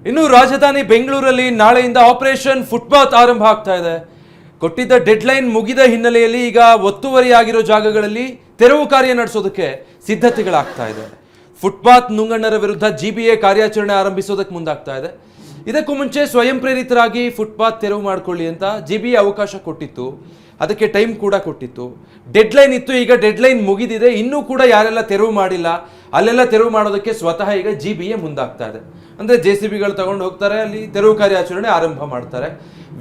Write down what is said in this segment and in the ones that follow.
ಇನ್ನು ರಾಜಧಾನಿ ಬೆಂಗಳೂರಲ್ಲಿ ನಾಳೆಯಿಂದ ಆಪರೇಷನ್ ಫುಟ್ಪಾತ್ ಆರಂಭ ಆಗ್ತಾ ಇದೆ. ಕೊಟ್ಟಿದ್ದ ಡೆಡ್ಲೈನ್ ಮುಗಿದ ಹಿನ್ನೆಲೆಯಲ್ಲಿ ಈಗ ಒತ್ತುವರಿಯಾಗಿರೋ ಜಾಗಗಳಲ್ಲಿ ತೆರವು ಕಾರ್ಯ ನಡೆಸೋದಕ್ಕೆ ಸಿದ್ಧತೆಗಳಾಗ್ತಾ ಇದೆ. ಫುಟ್ಪಾತ್ ನುಂಗಣ್ಣರ ವಿರುದ್ಧ ಜಿಬಿಎ ಕಾರ್ಯಾಚರಣೆ ಆರಂಭಿಸೋದಕ್ಕೆ ಮುಂದಾಗ್ತಾ ಇದೆ. ಇದಕ್ಕೂ ಮುಂಚೆ ಸ್ವಯಂ ಪ್ರೇರಿತರಾಗಿ ಫುಟ್ಪಾತ್ ತೆರವು ಮಾಡ್ಕೊಳ್ಳಿ ಅಂತ ಜಿಬಿಎ ಅವಕಾಶ ಕೊಟ್ಟಿತ್ತು. ಅದಕ್ಕೆ ಟೈಮ್ ಕೂಡ ಕೊಟ್ಟಿತ್ತು. ಡೆಡ್ಲೈನ್ ಇತ್ತು. ಈಗ ಡೆಡ್ಲೈನ್ ಮುಗಿದಿದೆ. ಇನ್ನೂ ಕೂಡ ಯಾರೆಲ್ಲ ತೆರವು ಮಾಡಿಲ್ಲ ಅಲ್ಲೆಲ್ಲ ತೆರವು ಮಾಡೋದಕ್ಕೆ ಸ್ವತಃ ಈಗ ಜಿಬಿಎ ಮುಂದಾಗ್ತಾ ಇದೆ. ಅಂದರೆ JCBಗಳು ತಗೊಂಡು ಹೋಗ್ತಾರೆ, ಅಲ್ಲಿ ತೆರವು ಕಾರ್ಯಾಚರಣೆ ಆರಂಭ ಮಾಡ್ತಾರೆ.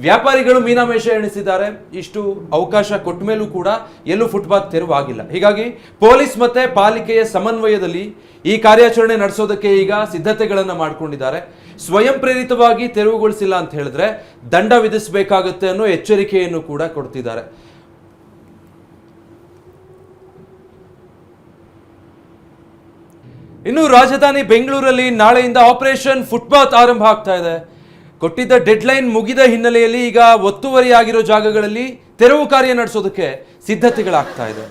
ವ್ಯಾಪಾರಿಗಳು ಮೀನಾಮೇಷ ಎಣಿಸಿದ್ದಾರೆ. ಇಷ್ಟು ಅವಕಾಶ ಕೊಟ್ಟ ಮೇಲೂ ಕೂಡ ಎಲ್ಲೂ ಫುಟ್ಪಾತ್ ತೆರವು ಆಗಿಲ್ಲ. ಹೀಗಾಗಿ ಪೊಲೀಸ್ ಮತ್ತೆ ಪಾಲಿಕೆಯ ಸಮನ್ವಯದಲ್ಲಿ ಈ ಕಾರ್ಯಾಚರಣೆ ನಡೆಸೋದಕ್ಕೆ ಈಗ ಸಿದ್ಧತೆಗಳನ್ನು ಮಾಡ್ಕೊಂಡಿದ್ದಾರೆ. ಸ್ವಯಂ ಪ್ರೇರಿತವಾಗಿ ತೆರವುಗೊಳಿಸಿಲ್ಲ ಅಂತ ಹೇಳಿದ್ರೆ ದಂಡ ವಿಧಿಸಬೇಕಾಗುತ್ತೆ ಅನ್ನೋ ಎಚ್ಚರಿಕೆಯನ್ನು ಕೂಡ ಕೊಡ್ತಿದ್ದಾರೆ. ಇನ್ನು ರಾಜಧಾನಿ ಬೆಂಗಳೂರಲ್ಲಿ ನಾಳೆಯಿಂದ ಆಪರೇಷನ್ ಫುಟ್ಪಾತ್ ಆರಂಭ ಆಗ್ತಾ ಇದೆ. ಕೊಟ್ಟಿದ್ದ ಡೆಡ್ಲೈನ್ ಮುಗಿದ ಹಿನ್ನೆಲೆಯಲ್ಲಿ ಈಗ ಒತ್ತುವರಿಯಾಗಿರೋ ಜಾಗಗಳಲ್ಲಿ ತೆರವು ಕಾರ್ಯ ನಡೆಸೋದಕ್ಕೆ ಸಿದ್ಧತೆಗಳಾಗ್ತಾ ಇದೆ.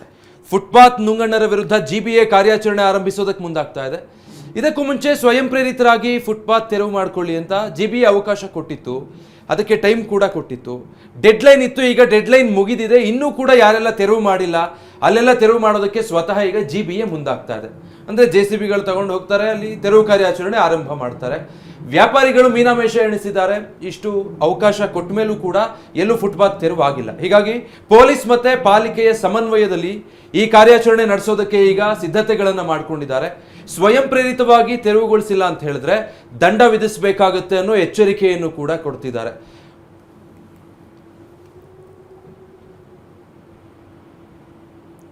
ಫುಟ್ಪಾತ್ ನುಂಗಣ್ಣರ ವಿರುದ್ಧ ಜಿಬಿಎ ಕಾರ್ಯಾಚರಣೆ ಆರಂಭಿಸೋದಕ್ಕೆ ಮುಂದಾಗ್ತಾ ಇದೆ. ಇದಕ್ಕೂ ಮುಂಚೆ ಸ್ವಯಂ ಪ್ರೇರಿತರಾಗಿ ಫುಟ್ಪಾತ್ ತೆರವು ಮಾಡ್ಕೊಳ್ಳಿ ಅಂತ ಜಿಬಿಎ ಅವಕಾಶ ಕೊಟ್ಟಿತ್ತು. ಅದಕ್ಕೆ ಟೈಮ್ ಕೂಡ ಕೊಟ್ಟಿತ್ತು. ಡೆಡ್ಲೈನ್ ಇತ್ತು. ಈಗ ಡೆಡ್ಲೈನ್ ಮುಗಿದಿದೆ. ಇನ್ನೂ ಕೂಡ ಯಾರೆಲ್ಲ ತೆರವು ಮಾಡಿಲ್ಲ ಅಲ್ಲೆಲ್ಲ ತೆರವು ಮಾಡೋದಕ್ಕೆ ಸ್ವತಃ ಈಗ ಜಿಬಿಎ ಮುಂದಾಗ್ತಾ ಇದೆ. ಅಂದರೆ JCBಗಳು ತಗೊಂಡು ಹೋಗ್ತಾರೆ, ಅಲ್ಲಿ ತೆರವು ಕಾರ್ಯಾಚರಣೆ ಆರಂಭ ಮಾಡ್ತಾರೆ. ವ್ಯಾಪಾರಿಗಳು ಮೀನಾಮೇಷ ಎಣಿಸಿದ್ದಾರೆ. ಇಷ್ಟು ಅವಕಾಶ ಕೊಟ್ಟ ಮೇಲೂ ಕೂಡ ಎಲ್ಲೂ ಫುಟ್ಪಾತ್ ತೆರವು ಆಗಿಲ್ಲ. ಹೀಗಾಗಿ ಪೊಲೀಸ್ ಮತ್ತೆ ಪಾಲಿಕೆಯ ಸಮನ್ವಯದಲ್ಲಿ ಈ ಕಾರ್ಯಾಚರಣೆ ನಡೆಸೋದಕ್ಕೆ ಈಗ ಸಿದ್ಧತೆಗಳನ್ನು ಮಾಡ್ಕೊಂಡಿದ್ದಾರೆ. ಸ್ವಯಂ ಪ್ರೇರಿತವಾಗಿ ತೆರವುಗೊಳಿಸಿಲ್ಲ ಅಂತ ಹೇಳಿದ್ರೆ ದಂಡ ವಿಧಿಸಬೇಕಾಗುತ್ತೆ ಅನ್ನೋ ಎಚ್ಚರಿಕೆಯನ್ನು ಕೂಡ ಕೊಡ್ತಿದ್ದಾರೆ.